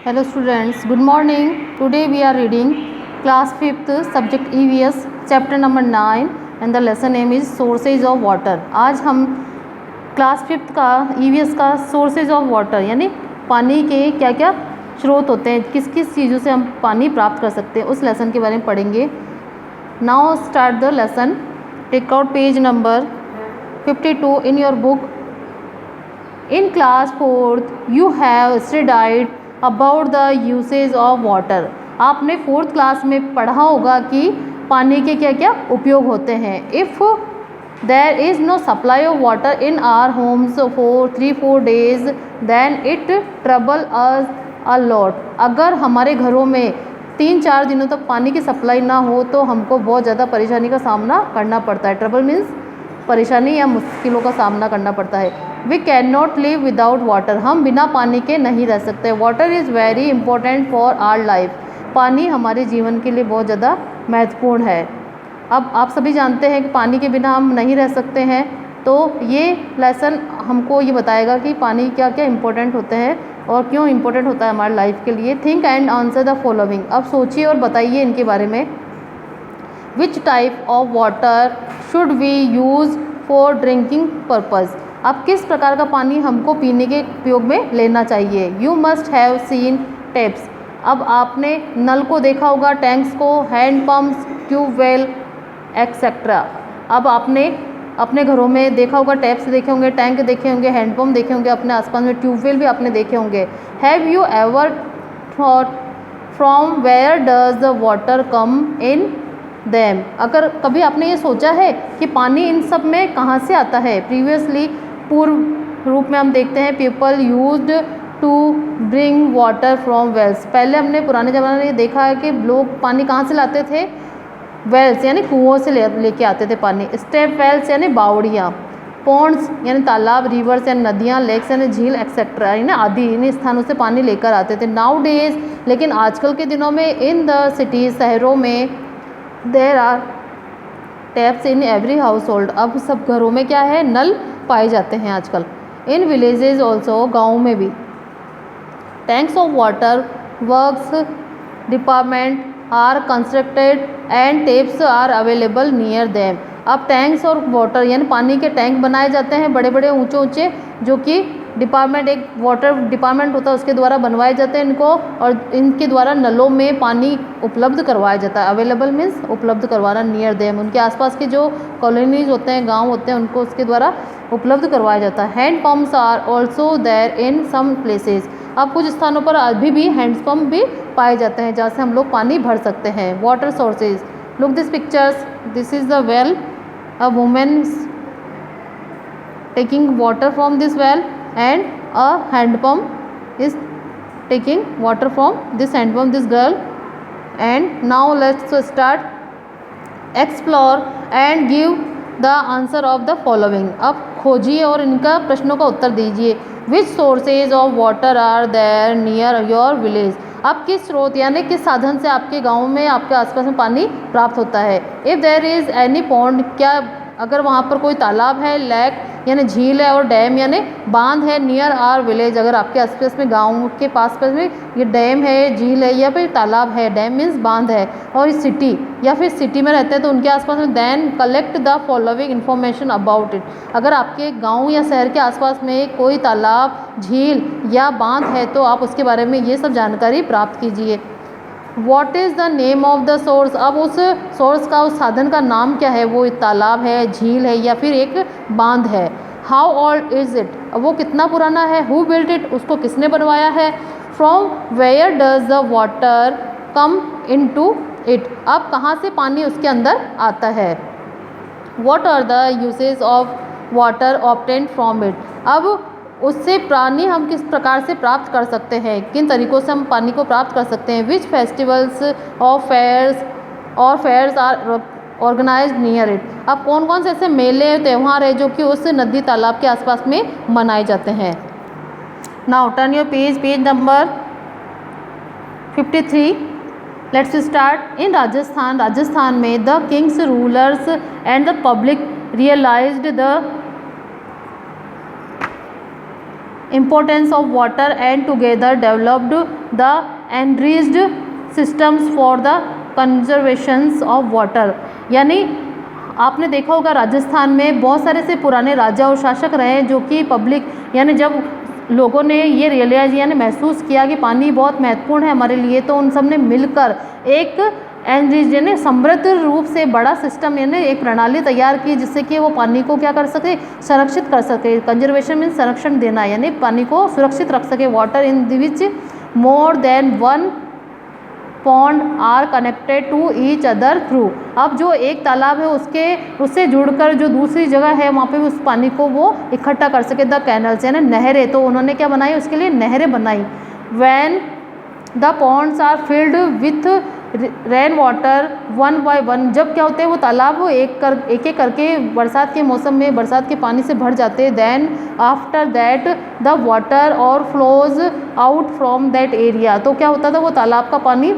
Hello students, good morning. Today we are reading class 5th subject EVS chapter number 9 and the lesson name is sources of water. आज हम class 5th का EVS का sources of water यानी पानी के क्या क्या स्रोत होते हैं, किस किस चीज़ों से हम पानी प्राप्त कर सकते हैं, उस लेसन के बारे में पढ़ेंगे. Now start the lesson. Take out page number 52 in your book. In class 4th you have studied about the usage of water. आपने 4th क्लास में पढ़ा होगा कि पानी के क्या क्या उपयोग होते हैं. If there is no supply of water in our homes for 3-4 days then it trouble us a lot. अगर हमारे घरों में 3-4 दिनों तक पानी की सप्लाई ना हो तो हमको बहुत ज़्यादा परेशानी का सामना करना पड़ता है. ट्रबल मीन्स परेशानी या मुश्किलों का सामना करना पड़ता है. We can not live without water. हम बिना पानी के नहीं रह सकते. Water is very important for our life. पानी हमारे जीवन के लिए बहुत ज़्यादा महत्वपूर्ण है. अब आप सभी जानते हैं कि पानी के बिना हम नहीं रह सकते हैं, तो ये लेसन हमको ये बताएगा कि पानी क्या क्या इंपॉर्टेंट होते हैं और क्यों इंपॉर्टेंट होता है हमारी लाइफ के लिए. Think and answer the following. अब सोचिए और बताइए इनके बारे में. Which type of water should we use for drinking purpose. अब किस प्रकार का पानी हमको पीने के उपयोग में लेना चाहिए. You must have seen taps. अब आपने नल को देखा होगा, टैंक्स को, हैंड पम्प्स, ट्यूबवेल एक्सेट्रा. अब आपने अपने घरों में देखा होगा, टैप्स देखे होंगे, टैंक देखे होंगे, हैंड पम्प देखे होंगे, अपने आसपास में ट्यूबवेल भी आपने देखे होंगे. Have you ever thought from where does the water come in dam. अगर कभी आपने ये सोचा है कि पानी इन सब में कहाँ से आता है. प्रीवियसली पूर्व रूप में हम देखते हैं people used to bring water from wells. पहले हमने पुराने ज़माने में ये देखा है कि लोग पानी कहाँ से लाते थे. वेल्स यानी कुओं से लेके आते थे पानी. स्टेप वेल्स यानी बावड़ियाँ. पॉन्ड्स यानी तालाब, रिवर्स यानी नदियाँ, लेक्स यानी झील एक्सेट्रा यानी आदि इन स्थानों से पानी लेकर आते थे. नाउ डेज लेकिन आजकल के दिनों में इन द सिटीज़ शहरों में there are taps in every household. अब सब घरों में क्या है, नल पाए जाते हैं आजकल. इन विलेजेस ऑल्सो, गाँव में भी. Tanks of water works department are constructed and taps are available near them. अब टैंक्स और वाटर यानी पानी के टैंक बनाए जाते हैं बड़े बड़े ऊंचे ऊंचे, जो कि डिपार्टमेंट, एक वाटर डिपार्टमेंट होता है उसके द्वारा बनवाए जाते हैं इनको, और इनके द्वारा नलों में पानी उपलब्ध करवाया जाता है. अवेलेबल मीन्स उपलब्ध करवाना, नियर देम उनके आसपास के जो कॉलोनीज होते हैं, गांव होते हैं, उनको उसके द्वारा उपलब्ध करवाया जाता है. Hand pumps are also there in some places. अब कुछ स्थानों पर अभी भी हैंड पम्प भी पाए जाते हैं जहाँ से हम लोग पानी भर सकते हैं. Water sources. Look this pictures. This is the well. A women taking water from this well and a hand pump is taking water from this hand pump, this girl. And now let's start explore and give the answer of the following. अब खोजिए और इनका प्रश्नों का उत्तर दीजिए. which sources of water are there near your village. अब किस स्रोत यानी किस साधन से आपके गांव में, आपके आसपास में पानी प्राप्त होता है. if there is any pond, क्या अगर वहाँ पर कोई तालाब है, लेक यानी झील है, और डैम यानी बांध है, नियर आर विलेज अगर आपके आसपास में गांव के पास में ये डैम है, झील है या फिर तालाब है. डैम मीन्स बांध है. और सिटी या फिर सिटी में रहते हैं तो उनके आसपास में then collect the following information about it. अगर आपके गाँव या शहर के आसपास में कोई तालाब, झील या बांध है तो आप उसके बारे में ये सब जानकारी प्राप्त कीजिए. What is the name of the source. अब उस सोर्स का, उस साधन का नाम क्या है. वो तालाब है, झील है या फिर एक बांध है. How old is it. अब वो कितना पुराना है. Who built it. उसको किसने बनवाया है. From where does the water come into it. अब कहाँ से पानी उसके अंदर आता है. What are the usage of water obtained from it. अब उससे पानी हम किस प्रकार से प्राप्त कर सकते हैं, किन तरीक़ों से हम पानी को प्राप्त कर सकते हैं. विच फेस्टिवल्स और fairs are organised near it. अब कौन कौन से ऐसे मेले त्यौहार है जो कि उस नदी तालाब के आसपास में मनाए जाते हैं. Now turn your page number 53. Let's start. In Rajasthan में the kings, rulers and the public realised the importance of water and together developed the enriched systems for the conservation of water। यानी आपने देखा होगा राजस्थान में बहुत सारे से पुराने राजा और शासक रहे जो कि पब्लिक यानी जब लोगों ने ये रियलाइज यानी महसूस किया कि पानी बहुत महत्वपूर्ण है हमारे लिए, तो उन सब ने मिलकर एक एनरिच यानी समृद्ध रूप से बड़ा सिस्टम यानी एक प्रणाली तैयार की जिससे कि वो पानी को क्या कर सके, संरक्षित कर सके। कंजर्वेशन मीन्स संरक्षण देना यानी पानी को सुरक्षित रख सके। Water in which more than one pond are connected to each other through. अब जो एक तालाब है उससे जुड़कर जो दूसरी जगह है वहाँ पे उस पानी को वो इकट्ठा कर सके। द कैनल्स यानी नहरें, तो उन्होंने क्या बनाई, उसके लिए नहरें बनाई। When the ponds are filled with rain water one by one, जब क्या होते हैं वो तालाब एक एक करके बरसात के मौसम में बरसात के पानी से भर जाते हैं। Then after that the water overflows out from that area, तो क्या होता था वो तालाब का पानी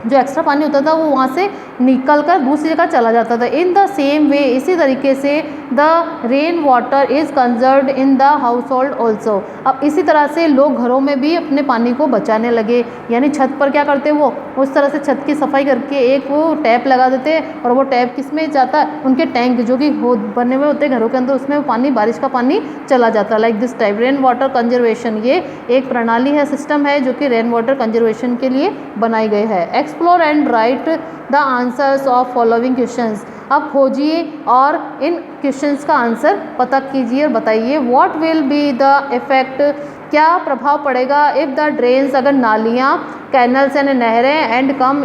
जो एक्स्ट्रा पानी होता था वो वहाँ से निकल कर दूसरी जगह चला जाता था। इन द सेम वे, इसी तरीके से the rain water is conserved in the house hold also. अब इसी तरह से लोग घरों में भी अपने पानी को बचाने लगे, यानी छत पर क्या करते वो उस तरह से छत की सफाई करके एक वो टैप लगा देते और वो टैप किस में जाता है, उनके टैंक जो कि बने हुए होते हैं घरों के अंदर, उसमें वो पानी बारिश का पानी चला जाता है। Like this type rain water conservation, ये एक प्रणाली है, सिस्टम है जो कि रेन वाटर कंजर्वेशन के लिए बनाई गई है। Explore and right the answers of following questions. अब खोजिए और इन क्वेश्चंस का आंसर पता कीजिए और बताइए। What will be the effect, क्या प्रभाव पड़ेगा इफ़ द ड्रेन्स, अगर नालियाँ, कैनल्स यानी नहरें, and come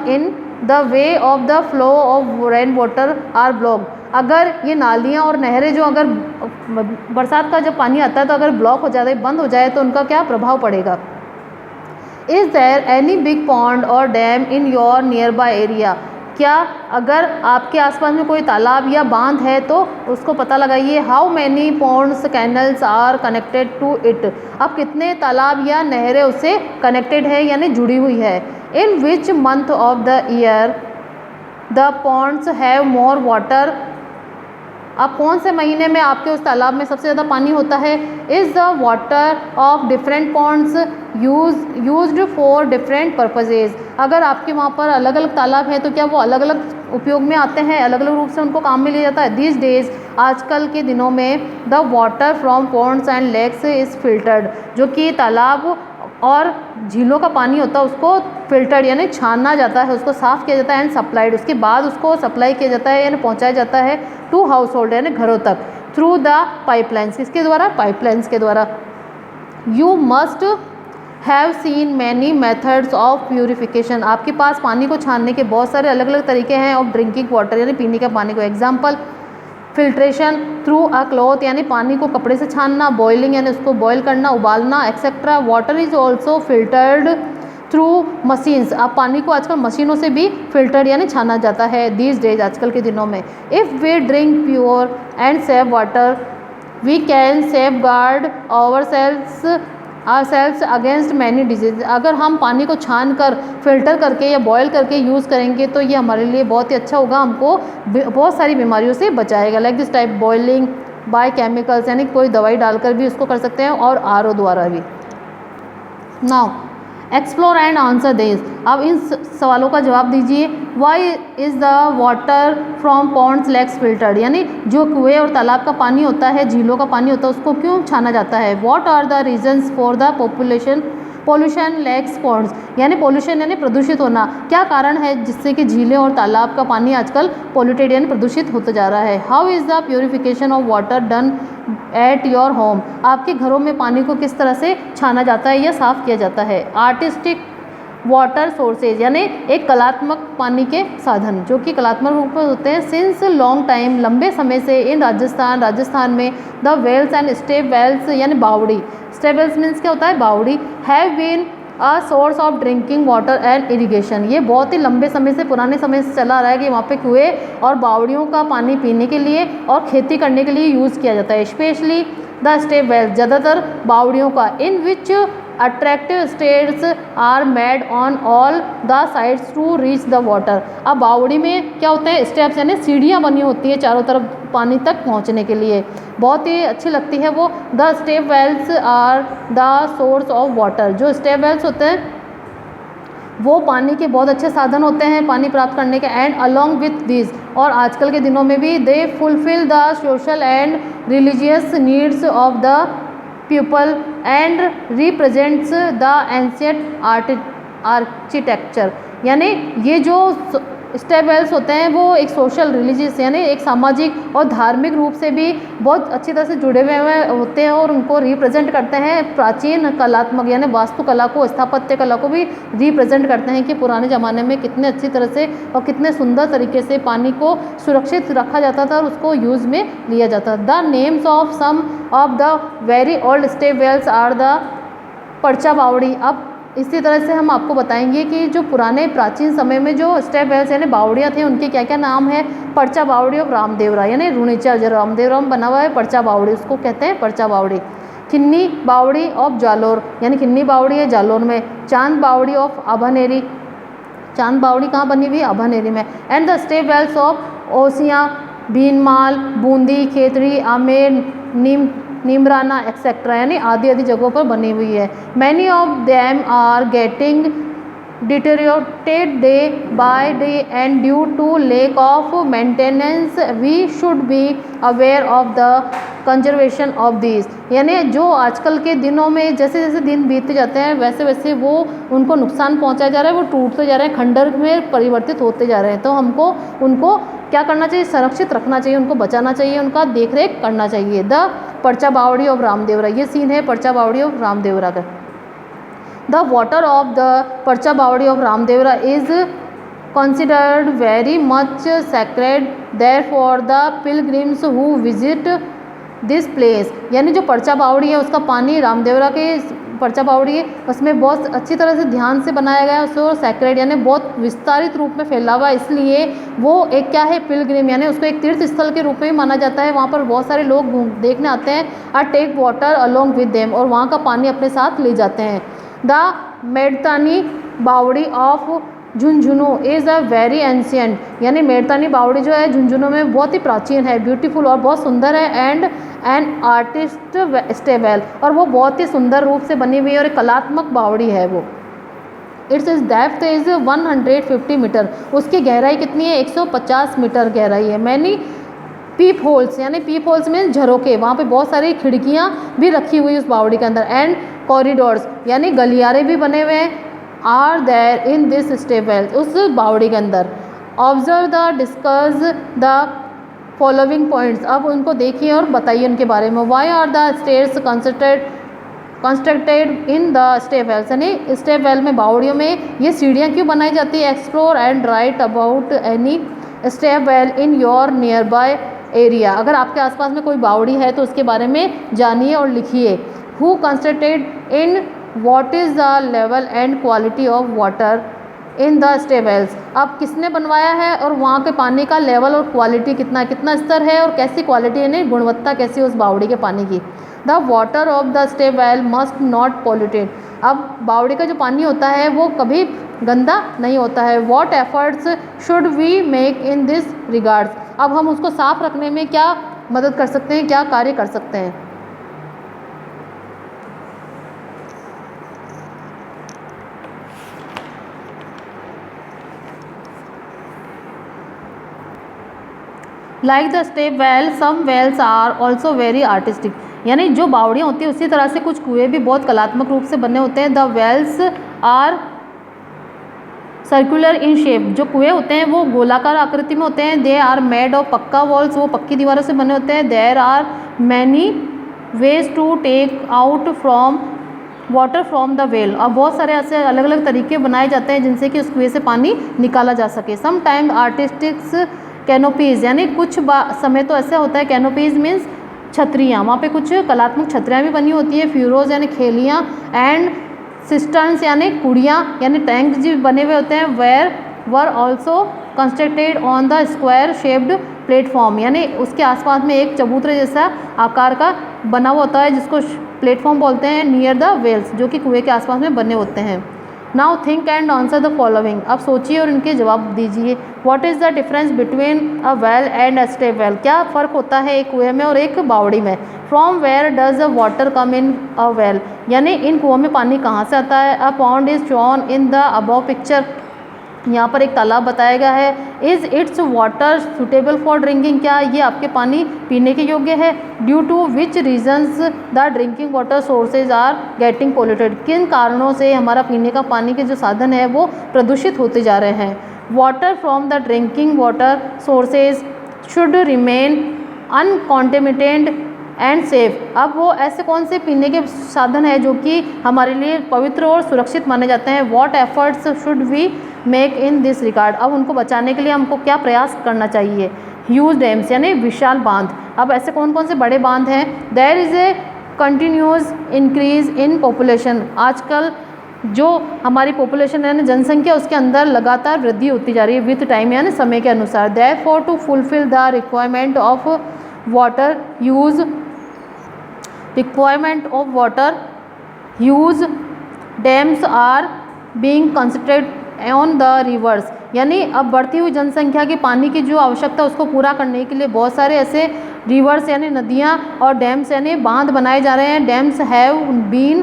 in the way of the flow of rain water R block, अगर ये नालियाँ और नहरें जो अगर बरसात का जब पानी आता है तो अगर ब्लॉक हो जाए, बंद हो जाए, तो उनका क्या प्रभाव पड़ेगा। Is there any big pond or dam in your nearby area, क्या अगर आपके आसपास में कोई तालाब या बांध है तो उसको पता लगाइए। How many ponds canals are connected to it, अब कितने तालाब या नहरें उससे कनेक्टेड है यानी जुड़ी हुई है। In which month of the year the ponds have more water, अब कौन से महीने में आपके उस तालाब में सबसे ज़्यादा पानी होता है। Is the water of different ponds used for different purposes, अगर आपके वहाँ पर अलग अलग तालाब हैं तो क्या वो अलग अलग उपयोग में आते हैं, अलग अलग रूप से उनको काम में लिया जाता है। दिस डेज, आजकल के दिनों में the water from ponds and lakes is filtered, जो कि तालाब और झीलों का पानी होता है उसको फिल्टर्ड यानी छाना जाता है, उसको साफ़ किया जाता है, एंड सप्लाइड, उसके बाद उसको सप्लाई किया जाता है यानी पहुंचाया जाता है टू हाउस होल्ड यानी घरों तक, थ्रू द पाइपलाइंस, किसके द्वारा, पाइपलाइंस के द्वारा। You must have seen many methods of purification, आपके पास पानी को छानने के बहुत सारे अलग अलग तरीके हैं ऑफ ड्रिंकिंग वाटर यानी पीने के पानी को। Example, filtration through a cloth यानी पानी को कपड़े से छानना, बॉइलिंग यानी उसको बॉयल करना, उबालना, etcetera. Water is also filtered through machines, अब पानी को आजकल मशीनों से भी फिल्टर्ड यानी छाना जाता है दीज डेज, आजकल के दिनों में। If we drink pure and save water we can safeguard ourselves against many disease, अगर हम पानी को छान कर फिल्टर करके या बॉयल करके यूज़ करेंगे तो ये हमारे लिए बहुत ही अच्छा होगा, हमको बहुत सारी बीमारियों से बचाएगा। Like this type boiling by chemicals यानी कोई दवाई डालकर भी उसको कर सकते हैं और आरओ द्वारा भी। Now explore and answer this, अब इन सवालों का जवाब दीजिए। Why is the water from ponds lakes filtered, यानी जो कुएं और तालाब का पानी होता है, झीलों का पानी होता है, उसको क्यों छाना जाता है। What are the reasons for the pollution lakes ponds, यानी पोल्यूशन यानी प्रदूषित होना, क्या कारण है जिससे कि झीलें और तालाब का पानी आजकल पोल्यूटेड यानी प्रदूषित होता जा रहा है। How is the purification of water done at your home, आपके घरों में पानी को किस तरह से छाना जाता है या साफ़ किया जाता है। आर्टिस्टिक वाटर सोर्सेज यानी एक कलात्मक पानी के साधन जो कि कलात्मक रूप में होते हैं। सिंस लॉन्ग टाइम, लंबे समय से, इन राजस्थान में the wells and step wells यानी बावड़ी, स्टेप वेल्स मीन्स क्या होता है, बावड़ी, have been a source of drinking water and irrigation, ये बहुत ही लंबे समय से, पुराने समय से चला आ रहा है कि वहाँ पे कुएँ और बावड़ियों का पानी पीने के लिए और खेती करने के लिए यूज़ किया जाता है। स्पेशली द स्टेप वेल्स, ज़्यादातर बावड़ियों का, in which attractive stairs are made on all the sides to reach the water. अब बावड़ी में क्या होते हैं, स्टेप्स यानी सीढ़ियाँ बनी होती है चारों तरफ पानी तक पहुँचने के लिए, बहुत ही अच्छी लगती है वो। The step wells are the source of water. जो स्टेप वेल्स होते हैं वो पानी के बहुत अच्छे साधन होते हैं पानी प्राप्त करने के। एंड अलॉन्ग विथ दिस, और आजकल के दिनों में भी, they fulfil the social and religious needs of the people and represents the ancient architecture. यानी ये जो स्टेप वेल्स होते हैं वो एक सोशल रिलीजियस यानी एक सामाजिक और धार्मिक रूप से भी बहुत अच्छी तरह से जुड़े हुए होते हैं और उनको रिप्रेजेंट करते हैं प्राचीन कलात्मक यानी वास्तुकला को, स्थापत्य कला को भी रिप्रेजेंट करते हैं कि पुराने ज़माने में कितने अच्छी तरह से और कितने सुंदर तरीके से पानी को सुरक्षित रखा जाता था और उसको यूज़ में लिया जाता था। The names of some of the very old step wells are the पर्चा बावड़ी। अब इसी तरह से हम आपको बताएंगे कि जो पुराने प्राचीन समय में जो स्टेप वेल्स यानी बावड़ियाँ थे उनके क्या क्या नाम है। पर्चा बावड़ी ऑफ रामदेवरा यानी रुणीचा जो रामदेवरा में बना हुआ है पर्चा बावड़ी, उसको कहते हैं पर्चा बावड़ी। खिन्नी बावड़ी ऑफ जालोर यानी खिन्नी बावड़ी है जालोर में। चांद बावड़ी ऑफ अभानेरी, चांद बावड़ी कहाँ बनी हुई है, अभानेरी में। And the step wells of Osian, Bhinmal, Bundi, Khetri, Amer, Neemrana etcetera यानी आदि आदि जगहों पर बनी हुई है। Many of them are getting deteriorated day by day and due to lack of maintenance we should be aware of the conservation of this. यानी जो आजकल के दिनों में जैसे जैसे दिन बीतते जाते हैं वैसे वैसे वो उनको नुकसान पहुंचाया जा रहा है, वो टूटते जा रहे हैं, खंडर में परिवर्तित होते जा रहे हैं। तो हमको उनको क्या करना चाहिए, संरक्षित रखना चाहिए, उनको बचाना चाहिए, उनका देख रेख करना चाहिए। द पर्चा बावड़ी ऑफ रामदेवरा, ये सीन है पर्चा बावड़ी ऑफ रामदेवरा का। द वाटर ऑफ द पर्चा बावड़ी of Ramdevra is considered very much sacred, therefore the pilgrims who visit this place। यानी जो पर्चा बावड़ी है उसका पानी रामदेवरा के पर्चा बावड़ी है उसमें बहुत अच्छी तरह से ध्यान से बनाया गया है उसको सैक्रेड यानी बहुत विस्तारित रूप में फैला हुआ, इसलिए वो एक क्या है पिलग्रिम यानी उसको एक तीर्थ स्थल के रूप में भी माना जाता है। वहाँ पर बहुत सारे लोग देखने आते हैं। Ah take water along with them, और वहाँ का पानी अपने साथ ले जाते हैं। द मेड़तानी बावड़ी of Jhunjhunu is a very ancient, यानी मेड़तानी बावड़ी जो है झुंझुनू में बहुत ही प्राचीन है, ब्यूटीफुल और बहुत सुंदर है। एंड एन आर्टिस्ट स्टेवेल, और वो बहुत ही सुंदर रूप से बनी हुई है और एक कलात्मक बावड़ी है वो। It's is depth is 150 metre, उसकी गहराई कितनी है 150 मीटर गहराई है। मैनी पीप होल्स, यानी पीप होल्स में झरोके, वहाँ पे बहुत सारी खिड़कियाँ भी रखी हुई उस बावड़ी के अंदर। एंड कॉरिडोर्स यानी गलियारे भी बने हुए हैं are there in this stepwell, उस बावड़ी के अंदर। Observe the discuss the following points, अब उनको देखिए और बताइए उनके बारे में। Why are the stairs constructed in the stepwells, यानी स्टेवेल में बावड़ियों में ये सीढ़ियाँ क्यों बनाई जाती है। Explore and write about any stepwell in your nearby area, अगर आपके आसपास में कोई बावड़ी है तो उसके बारे में जानिए और लिखिए। Who constructed in What is the level and quality of water in the stables, अब किसने बनवाया है और वहाँ के पानी का लेवल और क्वालिटी कितना कितना स्तर है और कैसी क्वालिटी यानी गुणवत्ता कैसी उस बावड़ी के पानी की। The water of the stepwell must not polluted, अब बावड़ी का जो पानी होता है वो कभी गंदा नहीं होता है। What efforts should we make in this regards, अब हम उसको साफ रखने में क्या मदद कर सकते हैं, क्या कार्य कर सकते हैं। Like the step well some wells are also very artistic, यानी जो बावड़ियाँ होती है उसी तरह से कुछ कुएँ भी बहुत कलात्मक रूप से बने होते हैं। The wells are circular in shape, जो कुएँ होते हैं वो गोलाकार आकृति में होते हैं। They are made of pakka walls, वो पक्की दीवारों से बने होते हैं। There are many ways to take out from water from the well, अब बहुत सारे ऐसे अलग अलग तरीके बनाए जाते हैं जिनसे कि उस कुएँ से पानी निकाला जा सके। सम टाइम आर्टिस्टिक्स कैनोपीज़, यानी कुछ समय तो ऐसा होता है, कैनोपीज़ मीन्स छतरियाँ, वहाँ पे कुछ कलात्मक छतरियाँ भी बनी होती है। फ्यूरोज यानी खेलियाँ, एंड सिस्टर्न्स यानी कुड़ियाँ यानी टैंक जी बने हुए होते हैं। Where were also constructed on the square shaped platform, यानी उसके आसपास में एक चबूतरे जैसा आकार का बना हुआ होता है जिसको प्लेटफॉर्म बोलते हैं, नियर द वेल्स, जो कि कुएं के आसपास में बने होते हैं। Now think and answer the following, अब सोचिए और इनके जवाब दीजिए। What is the difference between a well and a step well, क्या फ़र्क होता है एक कुएं में और एक बावड़ी में। From where does the water come in a well, यानी इन कुओं में पानी कहाँ से आता है। A pond is shown in the above picture, यहाँ पर एक तालाब बताया गया है। Is its water suitable for drinking, क्या ये आपके पानी पीने के योग्य है। Due to which reasons the drinking water sources are getting polluted, किन कारणों से हमारा पीने का पानी के जो साधन है वो प्रदूषित होते जा रहे हैं। Water from the drinking water sources should remain uncontaminated and safe, अब वो ऐसे कौन से पीने के साधन है जो कि हमारे लिए पवित्र और सुरक्षित माने जाते हैं। What efforts should we make in this regard, अब उनको बचाने के लिए हमको क्या प्रयास करना चाहिए। ह्यूज डैम्स, यानी विशाल बांध, अब ऐसे कौन कौन से बड़े बांध हैं। There is a continuous increase in population, आजकल जो हमारी पॉपुलेशन है ना, जनसंख्या, उसके अंदर लगातार वृद्धि होती जा रही है विथ टाइम, यानी समय के अनुसार। Therefore to fulfil the requirement of water use dams are being constructed on the rivers, यानी अब बढ़ती हुई जनसंख्या की पानी की जो आवश्यकता उसको पूरा करने के लिए बहुत सारे ऐसे रिवर्स यानी नदियाँ और डैम्स यानी बांध बनाए जा रहे हैं। Dams have been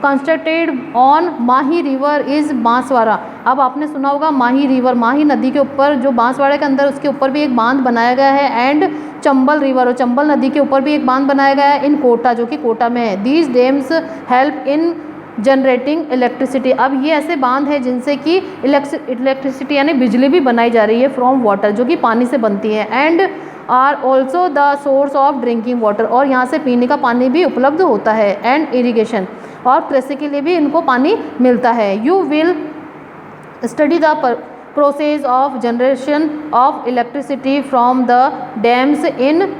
constructed on Mahi river is Banswara, अब आपने सुना होगा माही रिवर, माही नदी के ऊपर जो बांसवाड़े के अंदर उसके ऊपर भी एक बांध बनाया गया है। एंड चंबल रिवर, और चंबल नदी के ऊपर भी एक बांध बनाया गया है इन कोटा, जो कि कोटा में है। These dams help in generating electricity, अब ये ऐसे बांध है जिनसे कि इलेक्ट्रिसिटी यानी बिजली भी बनाई जा रही है फ्रॉम वाटर, जो कि पानी से बनती है। And are also the source of drinking water, और यहाँ से पीने का पानी भी उपलब्ध होता है। एंड इरीगेशन, और कृषि के लिए भी इनको पानी मिलता है। You will study the process of generation of electricity from the dams in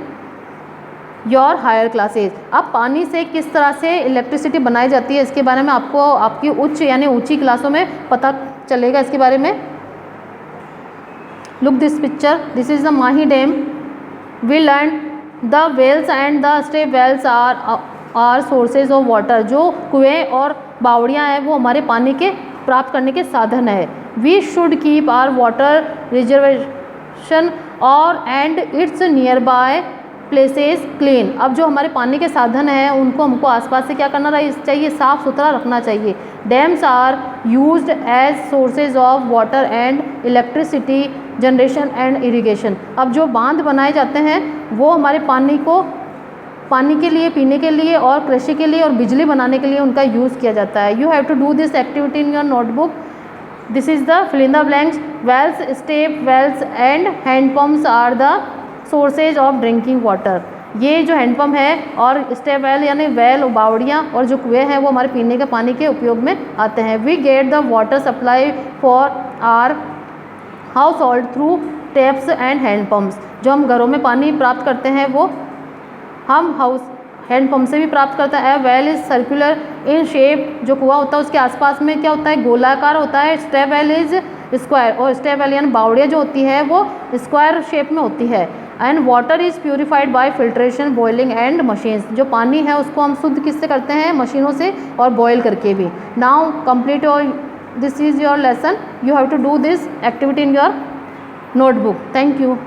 your higher classes, अब पानी से किस तरह से इलेक्ट्रिसिटी बनाई जाती है इसके बारे में आपको आपकी उच्च यानी ऊंची क्लासों में पता चलेगा इसके बारे में। Look this picture, this is the Mahi dam. We learn the wells and the step wells are sources of water, जो कुएँ और बावड़ियाँ हैं वो हमारे पानी के प्राप्त करने के साधन है। We should keep our water reservation or and its nearby places clean, अब जो हमारे पानी के साधन हैं उनको हमको आसपास से क्या करना चाहिए, साफ़ सुथरा रखना चाहिए। Dams are used as sources of water and electricity generation and irrigation, अब जो बांध बनाए जाते हैं वो हमारे पानी के लिए, पीने के लिए और कृषि के लिए और बिजली बनाने के लिए उनका यूज़ किया जाता है। You have to do this activity in your notebook. This is the fill in the blanks. Wells, step wells and handpumps are the sources of drinking water, ये जो हैंडपम्प है और स्टेप वेल यानी well, बावड़ियाँ और जो कुएँ हैं वो हमारे पीने के पानी के उपयोग में आते हैं। We get the water supply for our household through taps and handpumps, जो हम घरों में पानी प्राप्त करते हैं वो हम हैंडपम्प से भी प्राप्त करते हैं। Well is circular in shape, जो कुआं होता है उसके आसपास में क्या होता है, गोलाकार होता है। स्टेप वेल इज स्क्वायर, और स्टेप वेल यानी बावड़ियाँ जो होती है वो स्क्वायर शेप में होती है। And water is purified bye filtration, boiling and machines, जो पानी है उसको हम शुद्ध किससे करते हैं, मशीनों से और बॉयल करके भी। Now complete your this is your lesson, you have to do this activity in your notebook. Thank you.